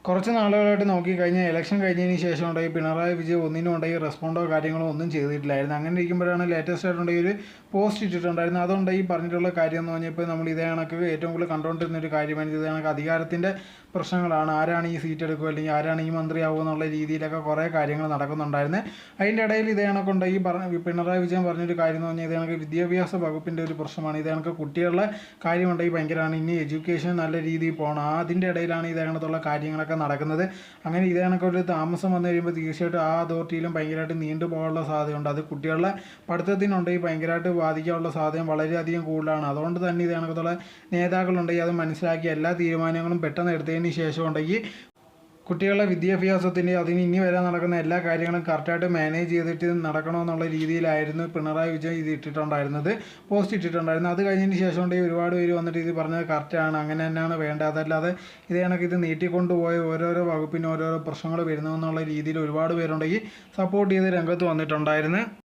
കുറച്ച് നാളുകളായിട്ട് നോക്കിക്കഴിഞ്ഞാൽ ഇലക്ഷൻ കഴിഞ്ഞതിന് ശേഷം ഉണ്ടെങ്കിൽ പിണറായി വിജയൻ ഒന്നിനും ഉണ്ടെങ്കിൽ റെസ്പോണ്ടോ കാര്യങ്ങളോ ഒന്നും ചെയ്തിട്ടില്ലായിരുന്നു. അങ്ങനെ ഇരിക്കുമ്പോഴാണ് ലേറ്റസ്റ്റ് ആയിട്ടുണ്ടെങ്കിൽ ഒരു പോസ്റ്റ് ഇട്ടിട്ടുണ്ടായിരുന്നു. അതുണ്ടെങ്കിൽ പറഞ്ഞിട്ടുള്ള കാര്യം എന്ന് പറഞ്ഞപ്പോൾ നമ്മൾ ഇതേ കണക്ക് ഏറ്റവും കൂടുതൽ കണ്ടുകൊണ്ടിരുന്ന ഒരു കാര്യമാണ് ഇതേ കണക്ക് അധികാരത്തിൻ്റെ പ്രശ്നങ്ങളാണ്. ആരാണ് ഈ സീറ്റ് എടുക്കുക അല്ലെങ്കിൽ ആരാണ് ഈ മന്ത്രിയാവുക എന്നുള്ള രീതിയിലൊക്കെ കുറേ കാര്യങ്ങൾ നടക്കുന്നുണ്ടായിരുന്നു. അതിൻ്റെ ഇടയിൽ ഇതേ കണക്കുണ്ടെങ്കിൽ പിണറായി വിജയൻ പറഞ്ഞൊരു കാര്യം എന്ന് പറഞ്ഞാൽ ഇതേ കണക്ക് വിദ്യാഭ്യാസ വകുപ്പിൻ്റെ ഒരു പ്രശ്നമാണ്. ഇതേ കണക്ക് കുട്ടികളുടെ കാര്യമുണ്ടെങ്കിൽ ഭയങ്കരമാണ്. ഇനി എഡ്യൂക്കേഷൻ നല്ല രീതിയിൽ പോകണം. അതിൻ്റെ ഇടയിലാണ് ഇതേ കണക്കുള്ള കാര്യങ്ങളൊക്കെ നടക്കുന്നത്. അങ്ങനെ ഇതേ കണക്കൊരു താമസം വന്നു കഴിയുമ്പോൾ തീർച്ചയായിട്ടും ആ അതോറിറ്റിയിലും ഭയങ്കരമായിട്ട് നീണ്ടു പോകാനുള്ള സാധ്യതയുണ്ട്. അത് കുട്ടികളുടെ പഠിത്തത്തിനുണ്ടെങ്കിൽ ഭയങ്കരമായിട്ട് ബാധിക്കാനുള്ള സാധ്യത വളരെയധികം കൂടുതലാണ്. അതുകൊണ്ട് തന്നെ ഇതേ കണക്കത്തുള്ള നേതാക്കളുണ്ടെങ്കിൽ അത് മനസ്സിലാക്കി എല്ലാ തീരുമാനങ്ങളും പെട്ടെന്ന് എടുത്തതിന് ശേഷം ഉണ്ടെങ്കിൽ കുട്ടികളുടെ വിദ്യാഭ്യാസത്തിന് അതിന് ഇനി വരാൻ നടക്കുന്ന എല്ലാ കാര്യങ്ങളും കറക്റ്റായിട്ട് മാനേജ് ചെയ്തിട്ട് നടക്കണമെന്നുള്ള രീതിയിലായിരുന്നു പിണറായി വിജയൻ ഇത് ഇട്ടിട്ടുണ്ടായിരുന്നത്, പോസ്റ്റ് ഇട്ടിട്ടുണ്ടായിരുന്നത്. അത് കഴിഞ്ഞതിന് ശേഷം ഉണ്ടെങ്കിൽ ഒരുപാട് പേര് വന്നിട്ട് ഇത് പറഞ്ഞത് കറക്റ്റാണ്, അങ്ങനെ തന്നെയാണ് വേണ്ടത്, അതല്ലാതെ ഇതേ കണക്ക് ഇത് നീട്ടിക്കൊണ്ടുപോയ ഓരോരോ വകുപ്പിന് ഓരോരോ പ്രശ്നങ്ങൾ വരുന്നു എന്നുള്ള രീതിയിൽ ഒരുപാട് പേരുണ്ടെങ്കിൽ സപ്പോർട്ട് ചെയ്ത് രംഗത്ത് വന്നിട്ടുണ്ടായിരുന്നു.